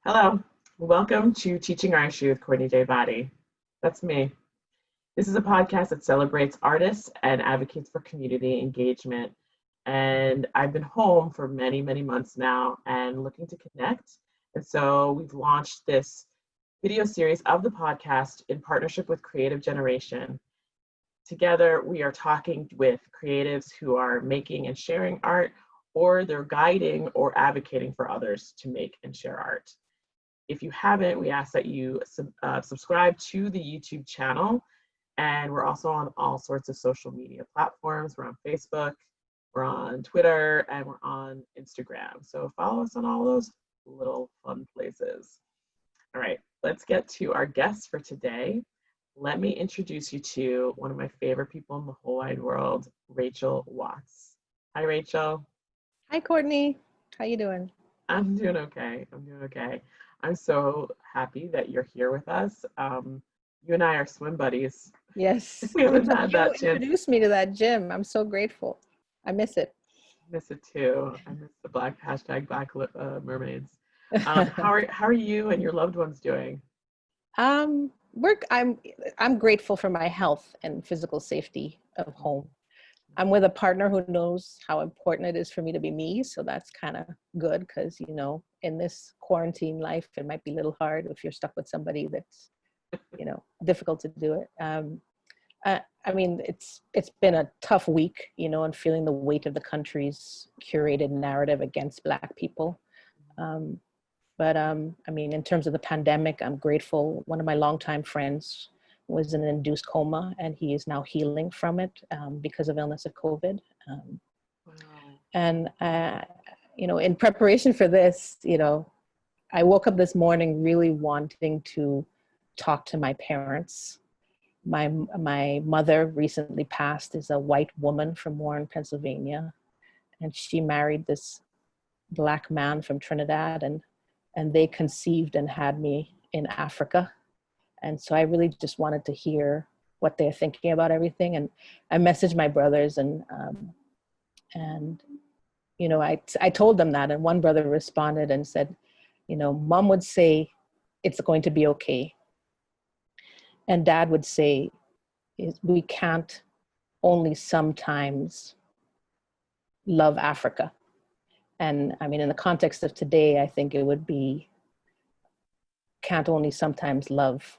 Hello, welcome to Teaching Artistry with Courtney J. Body. That's me. This is a podcast that celebrates artists and advocates for community engagement. And I've been home for many, many months now and looking to connect. And so we've launched this video series of the podcast in partnership with Creative Generation. Together, we are talking with creatives who are making and sharing art, or they're guiding or advocating for others to make and share art. If you haven't, we ask that you subscribe to the YouTube channel. And we're also on all sorts of social media platforms. We're on Facebook, we're on Twitter, and we're on Instagram. So follow us on all those little fun places. All right, let's get to our guests for today. Let me introduce you to one of my favorite people in the whole wide world, Rachel Watts. Hi, Rachel. Hi, Courtney. How you doing? I'm doing okay. I'm so happy that you're here with us. You and I are swim buddies. Yes. We haven't had that chance. You introduced me to that gym. I'm so grateful. I miss it. I miss it too. I miss the black mermaids. How are you and your loved ones doing? I'm grateful for my health and physical safety of home. I'm with a partner who knows how important it is for me to be me. So that's kind of good because, in this quarantine life, it might be a little hard if you're stuck with somebody that's, difficult to do it. It's been a tough week, and feeling the weight of the country's curated narrative against Black people. In terms of the pandemic, I'm grateful. One of my longtime friends was in an induced coma, and he is now healing from it because of illness of COVID. Wow. And, in preparation for this, I woke up this morning really wanting to talk to my parents. My mother recently passed, is a white woman from Warren, Pennsylvania, and she married this Black man from Trinidad, and they conceived and had me in Africa. And so I really just wanted to hear what they're thinking about everything. And I messaged my brothers and I told them that, and one brother responded and said, Mom would say, it's going to be okay. And Dad would say, we can't only sometimes love Africa. And in the context of today, I think it would be, can't only sometimes love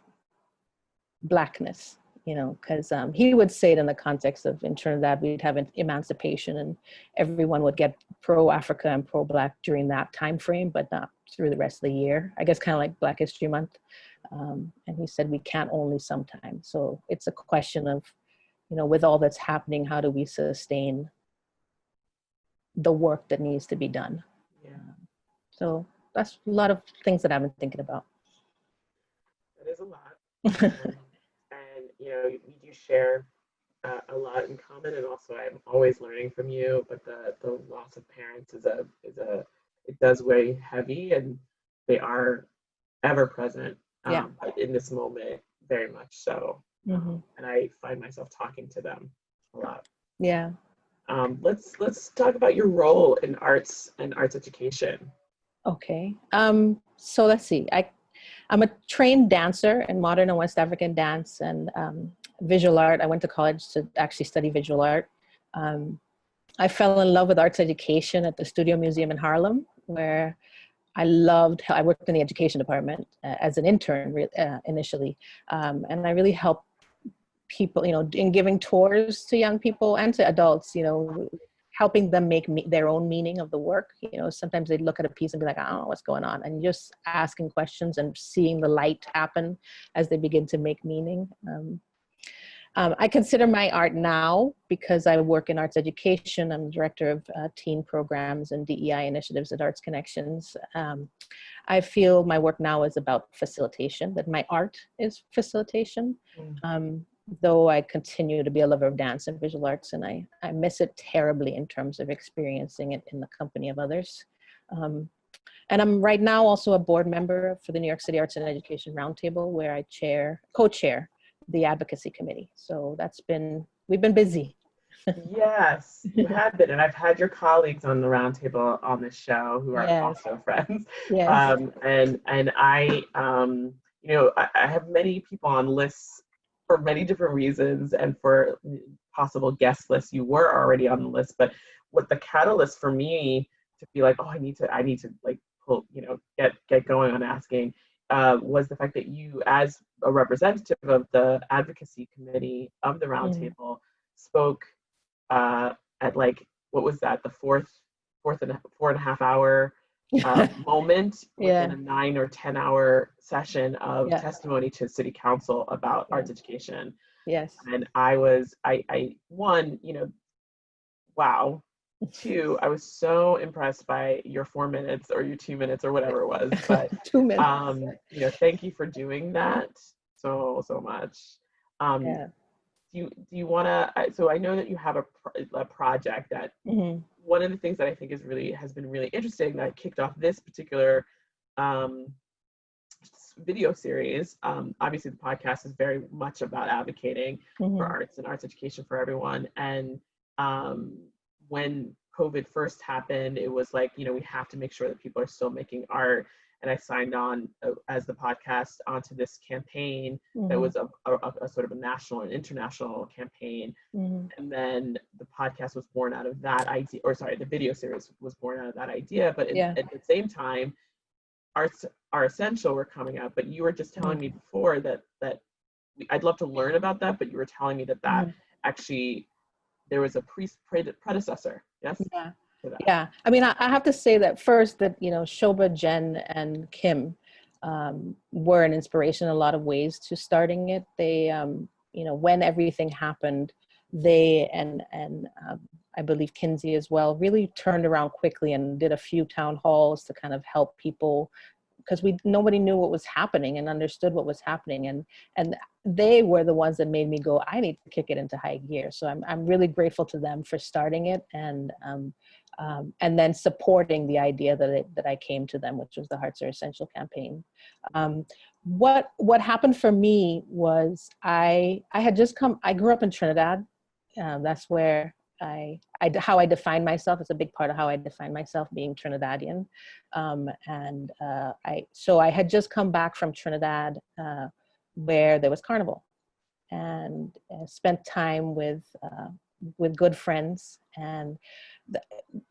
Blackness, because he would say it in the context of, in Trinidad, we'd have emancipation and everyone would get pro-Africa and pro-Black during that time frame, but not through the rest of the year. I guess kind of like Black History Month. And he said, we can't only sometimes. So it's a question of, with all that's happening, how do we sustain the work that needs to be done? Yeah. So that's a lot of things that I've been thinking about. That is a lot. We do share a lot in common, and also I'm always learning from you. But the loss of parents it does weigh heavy, and they are ever present. But in this moment, very much so. Mm-hmm. And I find myself talking to them a lot. Yeah. Let's talk about your role in arts and arts education. Okay. So let's see. I'm a trained dancer in modern and West African dance and visual art. I went to college to actually study visual art. I fell in love with arts education at the Studio Museum in Harlem, where I worked in the education department as an intern initially. And I really helped people, in giving tours to young people and to adults, helping them make their own meaning of the work. Sometimes they'd look at a piece and be like, I don't know what's going on. And just asking questions and seeing the light happen as they begin to make meaning. I consider my art now, because I work in arts education. I'm the director of teen programs and DEI initiatives at Arts Connections. I feel my work now is about facilitation, that my art is facilitation. Though I continue to be a lover of dance and visual arts, and I miss it terribly in terms of experiencing it in the company of others. And I'm right now also a board member for the New York City Arts and Education Roundtable, where I co-chair the advocacy committee. So we've been busy. Yes, you have been, and I've had your colleagues on the roundtable on this show who are Yes, also friends. yes. And I, I have many people on lists for many different reasons, and for possible guest lists. You were already on the list, but what the catalyst for me to be like, oh, I need to like pull, get going on asking, was the fact that you, as a representative of the advocacy committee of the Mm. roundtable, spoke at like, what was that, the fourth and 4.5 hour moment within Yeah, a 9 or 10 hour session of yeah, testimony to city council about yeah, arts education. yes. And I one, wow. Two, I was so impressed by your 4 minutes or your 2 minutes or whatever it was. But 2 minutes. thank you for doing that so much. Um, Yeah. do you want to? So I know that you have a project that, Hmm. one of the things that I think has been really interesting that kicked off this particular um, video series. Obviously, the podcast is very much about advocating for Hmm. arts and arts education for everyone. And um, when COVID first happened, it was like, we have to make sure that people are still making art. And I signed on, as the podcast, onto this campaign that Hmm. was a sort of a national and international campaign. Hmm. And then the podcast was born out of that idea, or sorry, the video series was born out of that idea. But Yeah. at the same time, arts are essential were coming out. But you were just telling Hmm. me before that I'd love to learn about that, but you were telling me that Hmm. actually there was a predecessor, yes, Yeah. to that. Yeah. I mean, I have to say that first that, Shoba, Jen, and Kim were an inspiration in a lot of ways to starting it. They, when everything happened, they and I believe Kinsey as well really turned around quickly and did a few town halls to kind of help people, because nobody knew what was happening and understood what was happening, and they were the ones that made me go, I need to kick it into high gear. So I'm really grateful to them for starting it, and then supporting the idea that I came to them, which was the Hearts Are Essential campaign. um, what happened for me was I had just come, I grew up in Trinidad. That's where how I define myself. It's a big part of how I define myself, being Trinidadian. I had just come back from Trinidad, where there was carnival, and spent time with good friends. And the,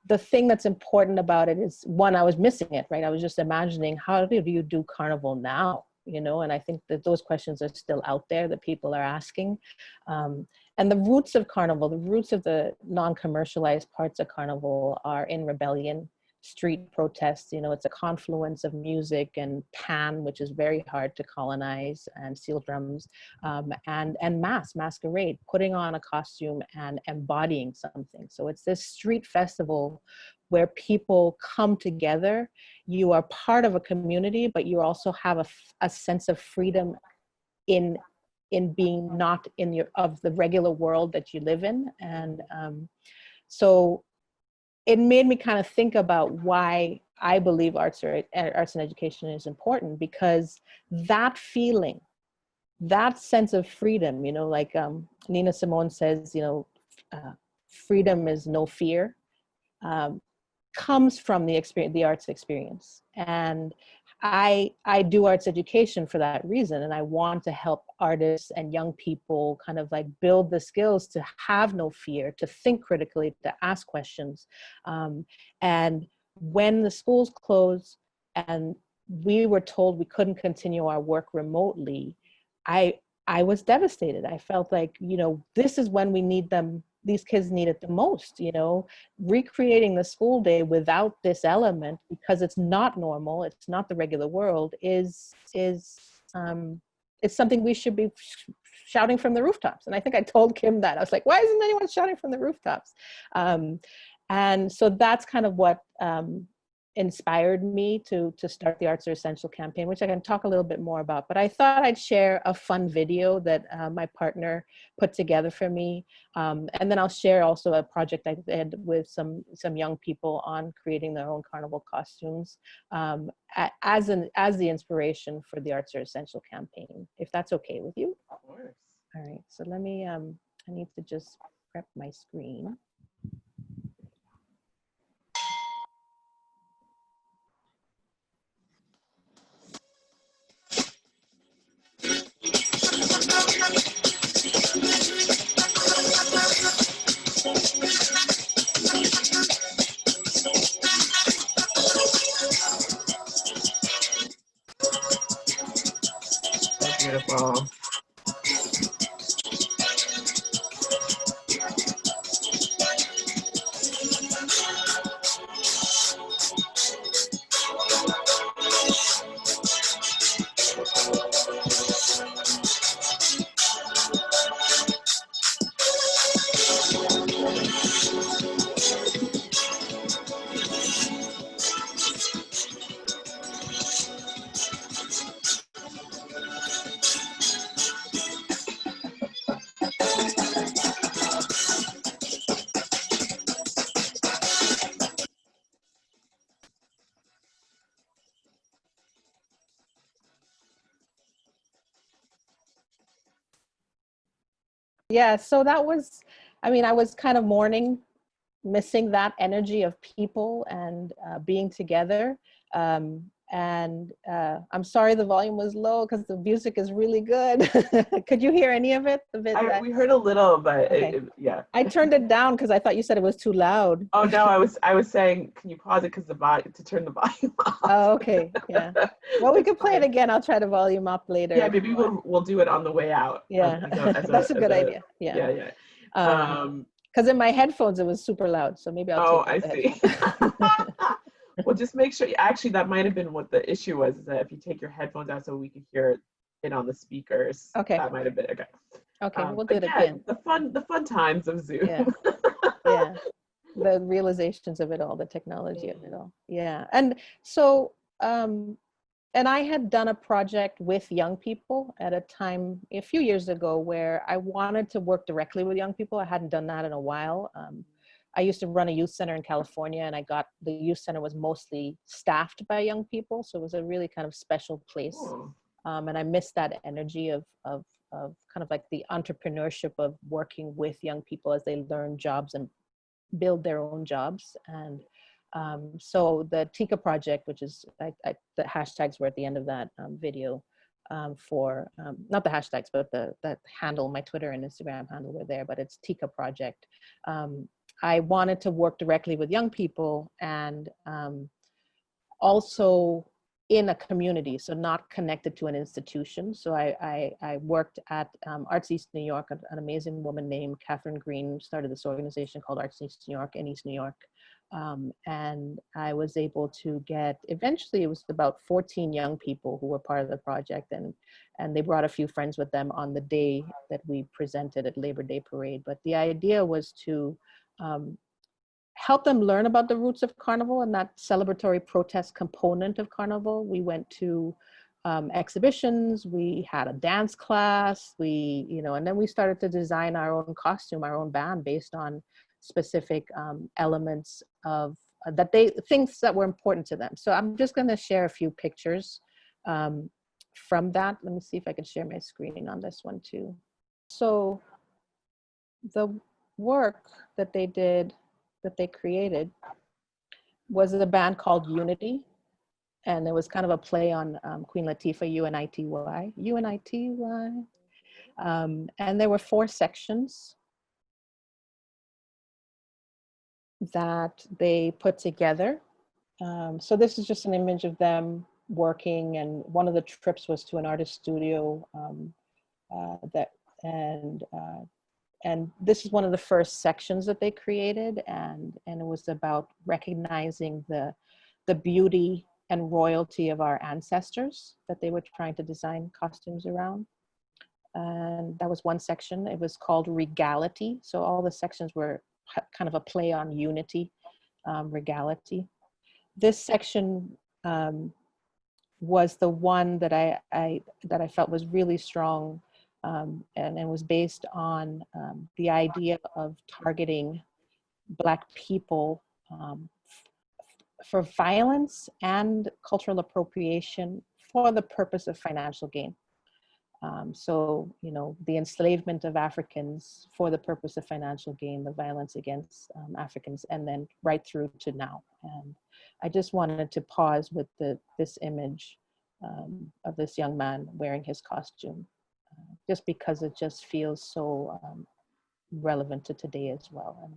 the thing that's important about it is, one, I was missing it, right? I was just imagining, how do you do carnival now? And I think that those questions are still out there that people are asking. Um, and the roots of carnival, the roots of the non-commercialized parts of carnival are in rebellion, street protests. It's a confluence of music and pan, which is very hard to colonize, and steel drums, and masquerade, putting on a costume and embodying something. So it's this street festival where people come together. You are part of a community, but you also have a sense of freedom in being not in the regular world that you live in. And so it made me kind of think about why I believe arts and education is important, because that feeling, that sense of freedom, like Nina Simone says, uh, freedom is no fear, um, comes from the arts experience. And I do arts education for that reason, and I want to help artists and young people kind of like build the skills to have no fear, to think critically, to ask questions. And when the schools closed and we were told we couldn't continue our work remotely, I I was devastated. I felt like, this is when we need them. These kids need it the most, recreating the school day without this element, because it's not normal, it's not the regular world, um it's something we should be shouting from the rooftops. And I think I told Kim that. I was like, why isn't anyone shouting from the rooftops? um and so that's kind of what inspired me to start the Arts Are Essential campaign, which I can talk a little bit more about. But I thought I'd share a fun video that my partner put together for me, and then I'll share also a project I did with some young people on creating their own carnival costumes, as the inspiration for the Arts Are Essential campaign, if that's okay with you. Of course. All right, so let me I need to just prep my screen. So beautiful. Yeah, so that was, I mean, I was kind of mourning, missing that energy of people and being together. I'm sorry the volume was low because the music is really good. Could you hear any of it? We heard a little, but Okay. yeah. I turned it down because I thought you said it was too loud. Oh no, I was saying, can you pause it because to turn the volume off? Oh, okay, yeah. Well, we could play it again. I'll try to volume up later. Yeah, maybe we'll do it on the way out. Yeah, that's a good idea. Yeah, Yeah. yeah. Because in my headphones it was super loud, so maybe I'll take I off the see. headphones. Well, just make sure. Actually, that might have been what the issue was. Is that if you take your headphones out, so we could hear it on the speakers. Okay. That might have been okay. Okay, we'll do it again. The fun times of Zoom. Yeah. Yeah. The realizations of it all, the technology of it all. Yeah. And so, and I had done a project with young people at a time a few years ago where I wanted to work directly with young people. I hadn't done that in a while. I used to run a youth center in California, and the youth center was mostly staffed by young people. So it was a really kind of special place. Cool. And I missed that energy of kind of like the entrepreneurship of working with young people as they learn jobs and build their own jobs. And so the Tika project, which is the hashtags were at the end of that video for not the hashtags, but the handle, my Twitter and Instagram handle were there, but it's Tika project. I wanted to work directly with young people and also in a community, so not connected to an institution. So I worked at Arts East New York. An amazing woman named Catherine Green started this organization called Arts East New York in East New York. And I was able to get, eventually it was about 14 young people who were part of the project, and they brought a few friends with them on the day that we presented at Labor Day Parade. But the idea was to help them learn about the roots of Carnival and that celebratory protest component of Carnival. We went to exhibitions, we had a dance class, and then we started to design our own costume, our own band based on specific elements of things that were important to them. So I'm just gonna share a few pictures from that. Let me see if I can share my screen on this one too. So the work that they did, that they created, was a band called Unity, and it was kind of a play on Queen Latifah, UNITY, UNITY. And there were 4 sections that they put together. So this is just an image of them working, and one of the trips was to an artist studio and this is one of the first sections that they created, and it was about recognizing the beauty and royalty of our ancestors that they were trying to design costumes around. And that was one section. It was called Regality. So all the sections were kind of a play on unity, regality. This section was the one that I felt was really strong. And it was based on the idea of targeting Black people for violence and cultural appropriation for the purpose of financial gain. So, you know, the enslavement of Africans for the purpose of financial gain, the violence against Africans, and then right through to now. And I just wanted to pause with this image of this young man wearing his costume, just because it just feels so relevant to today as well.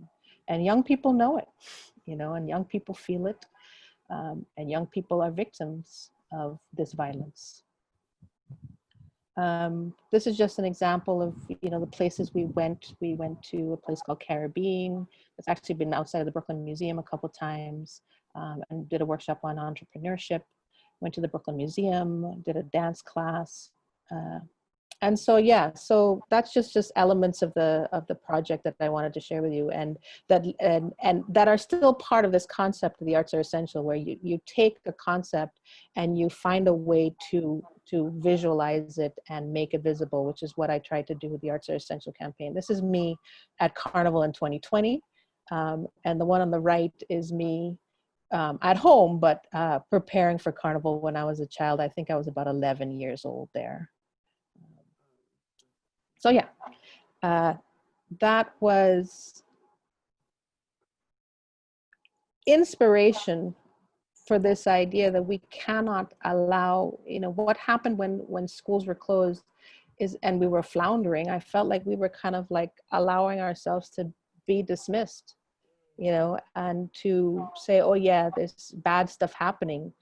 And young people know it, you know, and young people feel it, and young people are victims of this violence. This is just an example of, you know, the places we went. We went to a place called Caribbean. It's actually been outside of the Brooklyn Museum a couple times, and did a workshop on entrepreneurship. Went to the Brooklyn Museum, did a dance class. And so, yeah, so that's just elements of the project that I wanted to share with you, and that are still part of this concept of the arts are essential, where you take a concept and you find a way to visualize it and make it visible, which is what I tried to do with the Arts Are Essential campaign. This is me at Carnival in 2020, and the one on the right is me at home, but preparing for Carnival when I was a child. I think I was about 11 years old there. So yeah, that was inspiration for this idea that we cannot allow, you know, what happened when schools were closed is, and we were floundering, I felt like we were kind of like allowing ourselves to be dismissed, you know, and to say, oh yeah, there's bad stuff happening.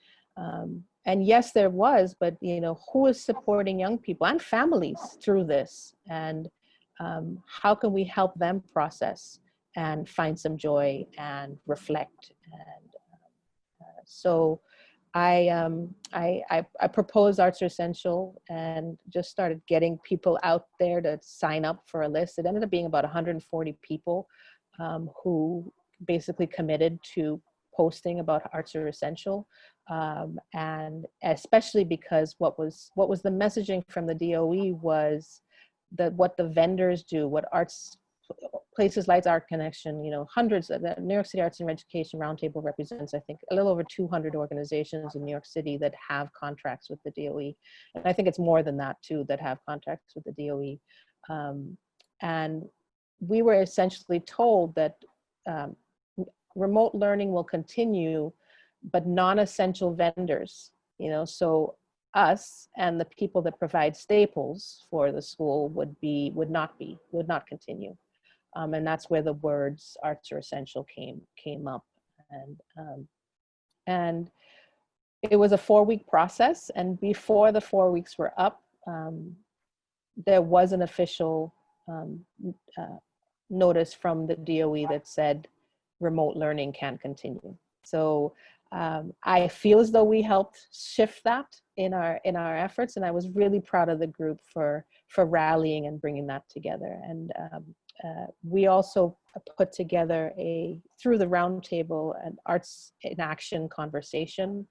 And yes, there was, but you know, who is supporting young people and families through this? And how can we help them process and find some joy and reflect? And so I proposed Arts Are Essential and just started getting people out there to sign up for a list. It ended up being about 140 people who basically committed to posting about Arts Are Essential, and especially because what was the messaging from the DOE was that what the vendors do, what arts places like Art Connection, you know, hundreds of the New York City Arts and Education Roundtable represents, I think, a little over 200 organizations in New York City that have contracts with the DOE. And I think it's more than that too, that have contracts with the DOE. And we were essentially told that remote learning will continue, but non-essential vendors, you know, so us and the people that provide staples for the school would not continue. And that's where the words Arts Are Essential came up. And it was a 4-week process. And before the 4 weeks were up, there was an official notice from the DOE that said remote learning can continue. So I feel as though we helped shift that in our efforts, and I was really proud of the group for rallying and bringing that together. And we also put together through the roundtable, an Arts in Action conversation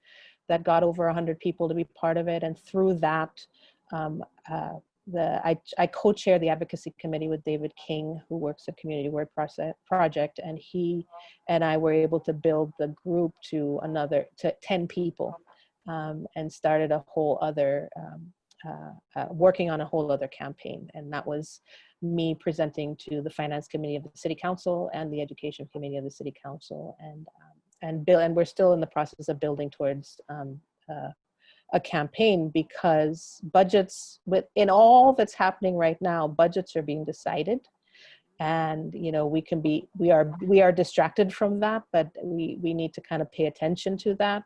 that got over 100 people to be part of it. And through that, I co-chair the advocacy committee with David King, who works at Community Word Project, and he and I were able to build the group to 10 people, and started a whole other, working on a whole other campaign. And that was me presenting to the finance committee of the city council and the education committee of the city council, and we're still in the process of building towards a campaign, because budgets, in all that's happening right now, budgets are being decided. And, you know, we are distracted from that, but we need to kind of pay attention to that.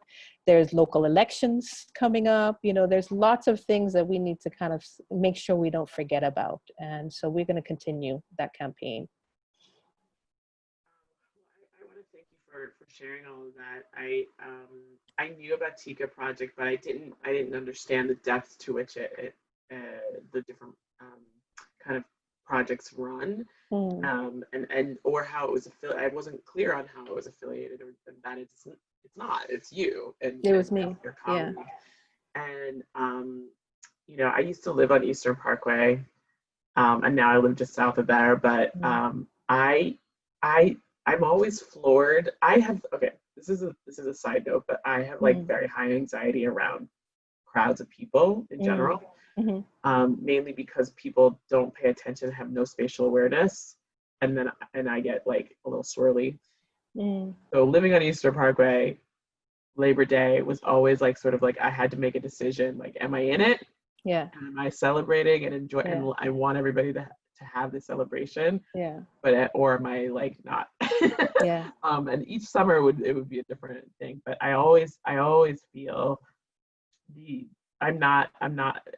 There's local elections coming up, you know, there's lots of things that we need to kind of make sure we don't forget about. And so we're going to continue that campaign. I want to thank you for sharing all of that. I knew about TICA project, but I didn't understand the depth to which the different kind of projects run, and or how it was affiliated. I wasn't clear on how it was affiliated, or that it's not. It's you and it was me. Your colleague. Yeah. And you know, I used to live on Eastern Parkway, and now I live just south of there. But I'm always floored. This is a side note, but I have like very high anxiety around crowds of people in general. mainly because people don't pay attention, have no spatial awareness, and I get like a little swirly. So living on Easter Parkway, Labor Day was always like sort of like I had to make a decision, like, am I in it? Yeah. Am I celebrating and enjoy? Yeah. And I want everybody to have this celebration. Yeah. But or am I like not? Yeah. And each summer it would be a different thing. But I always feel I'm not,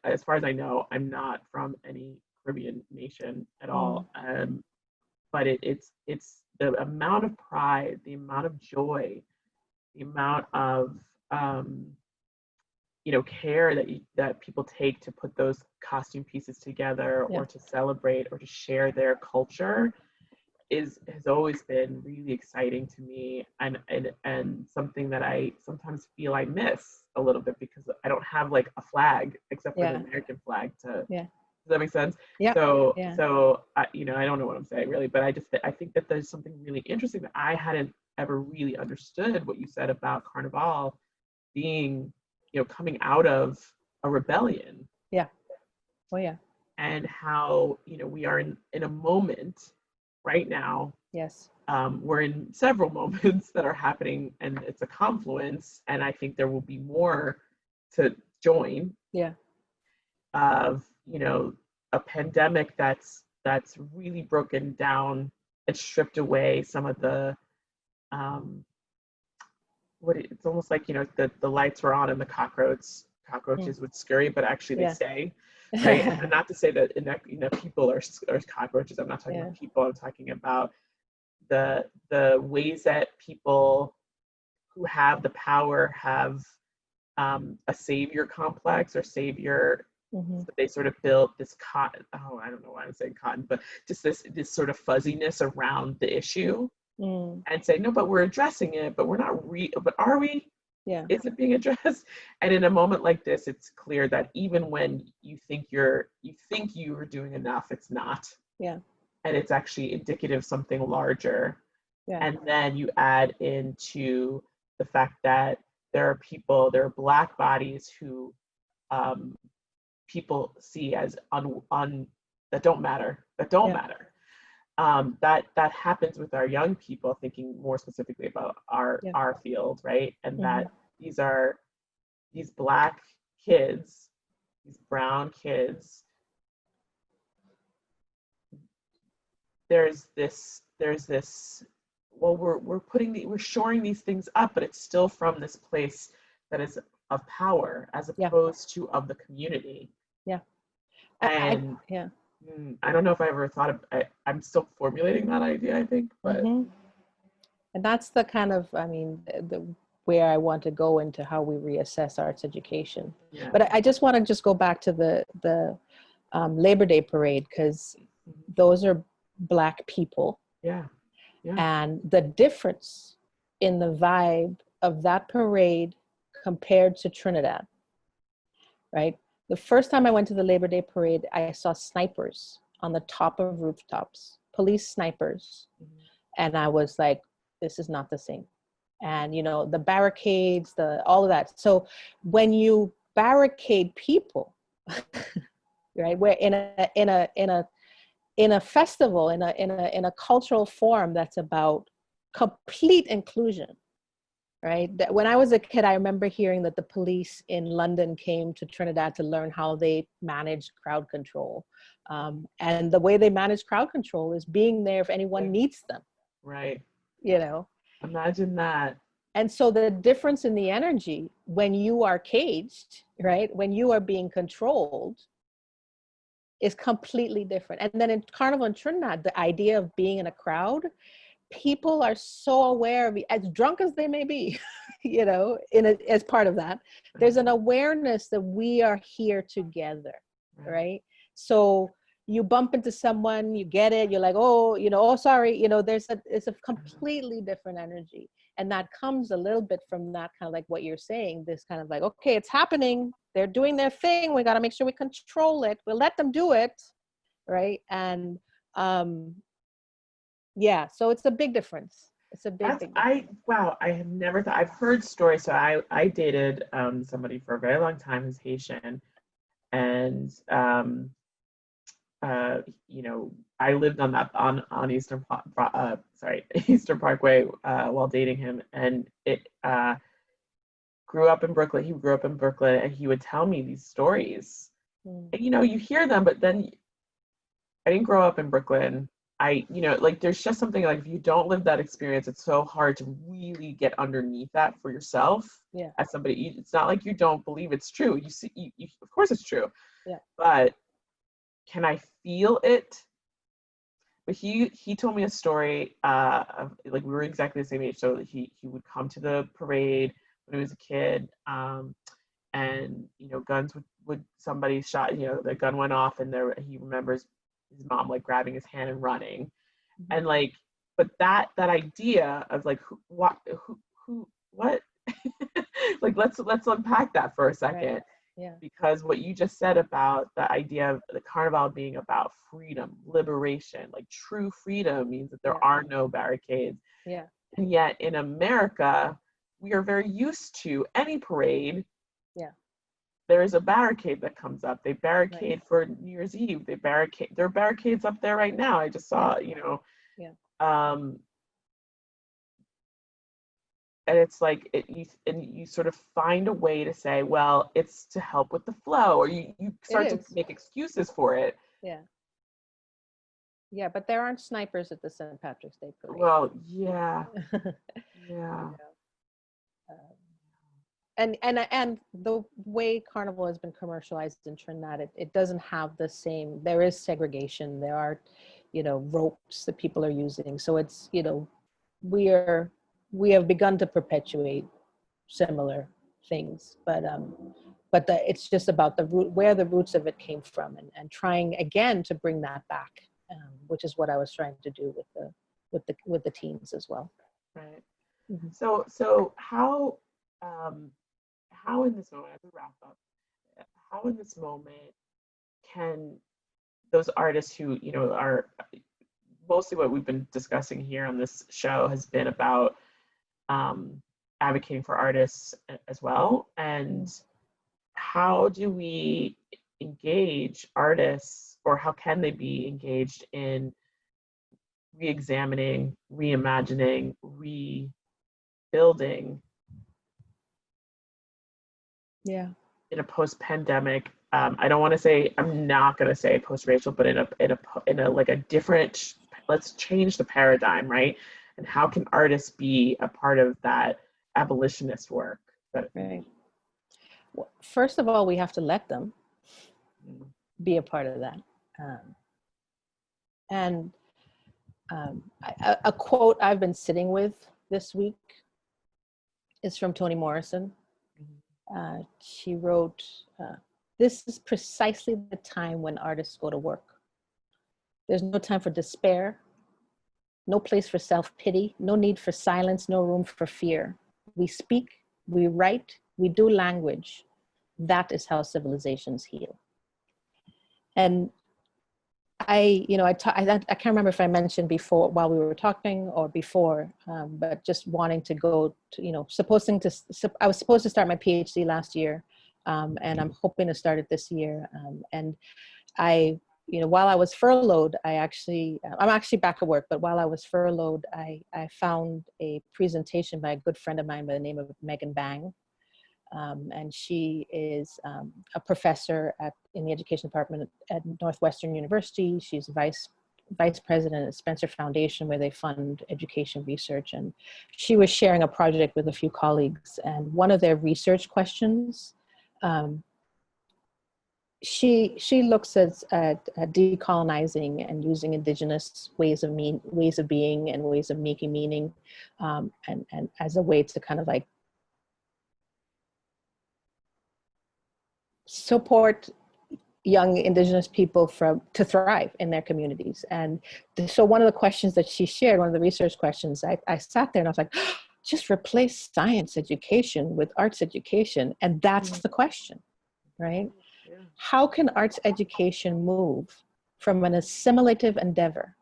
as far as I know, I'm not from any Caribbean nation at all. But it's the amount of pride, the amount of joy, the amount of care that people take to put those costume pieces together, Yeah. or to celebrate, or to share their culture has always been really exciting to me, and something that I sometimes feel I miss a little bit, because I don't have like a flag except for Yeah. the American flag to. Yeah. Does that make sense? Yeah. So Yeah. I don't know what I'm saying really, but I think that there's something really interesting that I hadn't ever really understood what you said about Carnival being, coming out of a rebellion. Yeah. Oh yeah. And how, we are in a moment right now. Yes. We're in several moments that are happening, and it's a confluence, and I think there will be more to join. Yeah. Of, a pandemic that's really broken down and stripped away some of the it's almost like, the lights were on and the cockroaches would scurry, but actually they stay, right? And not to say that people are cockroaches. I'm not talking about people. I'm talking about the ways that people who have the power have a savior complex, or savior. So they sort of build this cotton. Oh, I don't know why I'm saying cotton, but just this sort of fuzziness around the issue, and say, no, but we're addressing it, but we're not. But are we? Yeah. Is it being addressed? And in a moment like this, it's clear that even when you think you are doing enough, it's not. Yeah. And it's actually indicative of something larger. Yeah. And then you add into the fact that there are Black bodies who people see as that don't matter. That happens with our young people, thinking more specifically about our field, right? And that these Black kids, these brown kids, there's this well, we're shoring these things up, but it's still from this place that is of power, as opposed to of the community. Yeah. And I don't know if I ever thought of. I'm still formulating that idea, I think, but. And that's the kind of, where I want to go into how we reassess arts education. Yeah. But I just want to go back to the Labor Day parade, because those are Black people. Yeah. And the difference in the vibe of that parade compared to Trinidad, right? The first time I went to the Labor Day parade, I saw snipers on the top of rooftops, police snipers. And I was like, this is not the same. And, the barricades, all of that. So when you barricade people, right, where in a festival, in a cultural form that's about complete inclusion, right? When I was a kid, I remember hearing that the police in London came to Trinidad to learn how they managed crowd control. And the way they manage crowd control is being there if anyone needs them. Right. Imagine that. And so the difference in the energy when you are caged, right? When you are being controlled, is completely different. And then in Carnival in Trinidad, the idea of being in a crowd, people are so aware of, as drunk as they may be, as part of that, there's an awareness that we are here together, right? So you bump into someone, you get it, you're like, oh, sorry, it's a completely different energy. And that comes a little bit from that kind of like what you're saying, this kind of like, okay, it's happening. They're doing their thing. We got to make sure we control it. We'll let them do it. Right. And so it's a big difference. It's a big difference. I have never I've heard stories. So I dated somebody for a very long time who's Haitian. And you know, I lived on that on Eastern Parkway while dating him, and it grew up in Brooklyn. He grew up in Brooklyn, and he would tell me these stories. And, you know, you hear them, but then I didn't grow up in Brooklyn. You know, like there's just something like if you don't live that experience, it's so hard to really get underneath that for yourself. Yeah. As somebody, it's not like you don't believe it's true. You see, of course it's true. Yeah. But can I feel it? But he told me a story of, like, we were exactly the same age, so he would come to the parade when he was a kid, and you know, guns would somebody shot, you know, the gun went off, and there he remembers his mom like grabbing his hand and running, and like, but that idea of like what like let's unpack that for a second. Right. Yeah. Because what you just said about the idea of the carnival being about freedom, liberation, like true freedom means that there are no barricades. Yeah. And yet in America, we are very used to any parade. Yeah. There is a barricade that comes up. They barricade for New Year's Eve. There are barricades up there right now. I just saw, you know. Yeah. And it's like you sort of find a way to say, well, it's to help with the flow, or you start to make excuses for it. Yeah. Yeah, but there aren't snipers at the St. Patrick's Day parade. Well, yeah. Yeah. And the way carnival has been commercialized in Trinidad, it doesn't have the same. There is segregation. There are, you know, ropes that people are using. So it's, you know, we have begun to perpetuate similar things, but it's just about the root, where the roots of it came from, and trying again to bring that back, which is what I was trying to do with the teens as well. Right. Mm-hmm. So how in this moment, as a wrap up, how in this moment can those artists who, you know, are mostly what we've been discussing here on this show has been about advocating for artists as well, and how do we engage artists, or how can they be engaged in re-examining, reimagining, rebuilding in a post-pandemic, I don't want to say, I'm not going to say post-racial, but in a like a different, let's change the paradigm, right? And how can artists be a part of that abolitionist work? Right. Well, first of all, we have to let them be a part of that. A quote I've been sitting with this week is from Toni Morrison. She wrote, "This is precisely the time when artists go to work. There's no time for despair, no place for self-pity, no need for silence, no room for fear. We speak, we write, we do language. That is how civilizations heal." And I can't remember if I mentioned before while we were talking or before, but just wanting to go to, you know, I was supposed to start my PhD last year, and I'm hoping to start it this year. And I, you know, while I was furloughed, I'm actually back at work, but while I was furloughed, I found a presentation by a good friend of mine by the name of Megan Bang. And she is a professor in the education department at Northwestern University. She's vice president at Spencer Foundation, where they fund education research. And she was sharing a project with a few colleagues. And one of their research questions, she looks at decolonizing and using indigenous ways of being and ways of making meaning, and as a way to kind of like support young indigenous people to thrive in their communities. And so one of the questions that she shared, one of the research questions, I sat there and I was like, just replace science education with arts education. And that's the question, right? Yeah. How can arts education move from an assimilative endeavor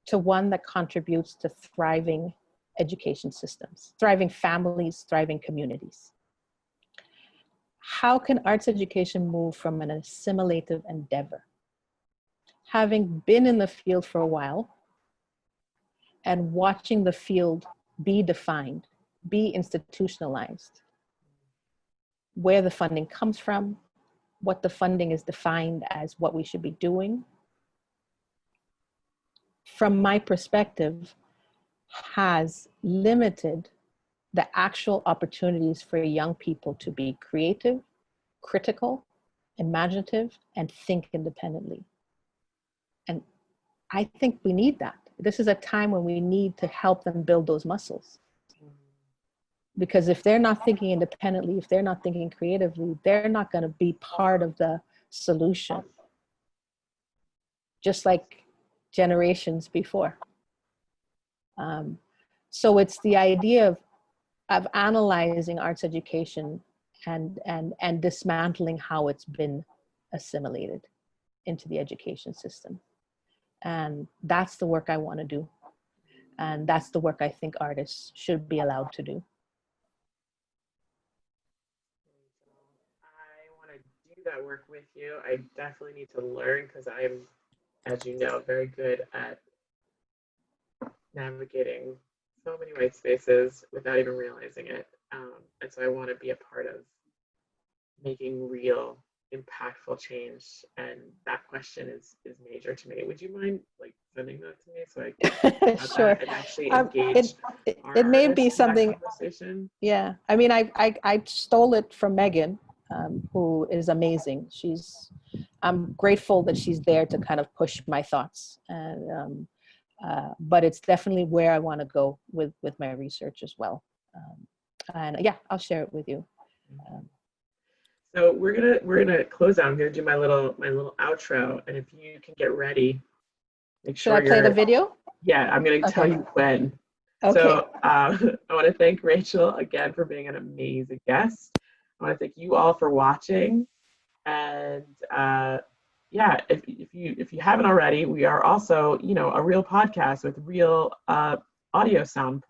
to one that contributes to thriving education systems, thriving families, thriving communities? how can arts education move from an assimilative endeavor? Having been in the field for a while and watching the field be defined, be institutionalized, where the funding comes from, what the funding is defined as what we should be doing, from my perspective, has limited the actual opportunities for young people to be creative, critical, imaginative, and think independently. And I think we need that. This is a time when we need to help them build those muscles. Because if they're not thinking independently, if they're not thinking creatively, they're not going to be part of the solution. Just like generations before. So it's the idea of analyzing arts education and dismantling how it's been assimilated into the education system. And that's the work I want to do. And that's the work I think artists should be allowed to do. I want to do that work with you. I definitely need to learn because I'm, as you know, very good at navigating so many white spaces without even realizing it. And so I want to be a part of making real impactful change, and that question is major to me. Would you mind like sending that to me so I can Sure. and actually engage it may be something. Conversation? Yeah, I mean, I stole it from Megan, who is amazing. I'm grateful that she's there to kind of push my thoughts, and but it's definitely where I want to go with my research as well. And yeah, I'll share it with you. So we're gonna close out. I'm gonna do my little outro, and if you can get ready, make sure. Should I play the video? Yeah, I'm gonna tell you when. Okay. So I want to thank Rachel again for being an amazing guest. I want to thank you all for watching, and yeah, if you haven't already, we are also a real podcast with real audio sound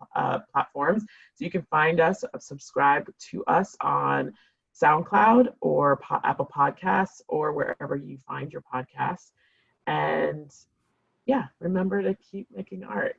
platforms. So you can find us, subscribe to us on SoundCloud or Apple Podcasts or wherever you find your podcasts. And yeah, remember to keep making art.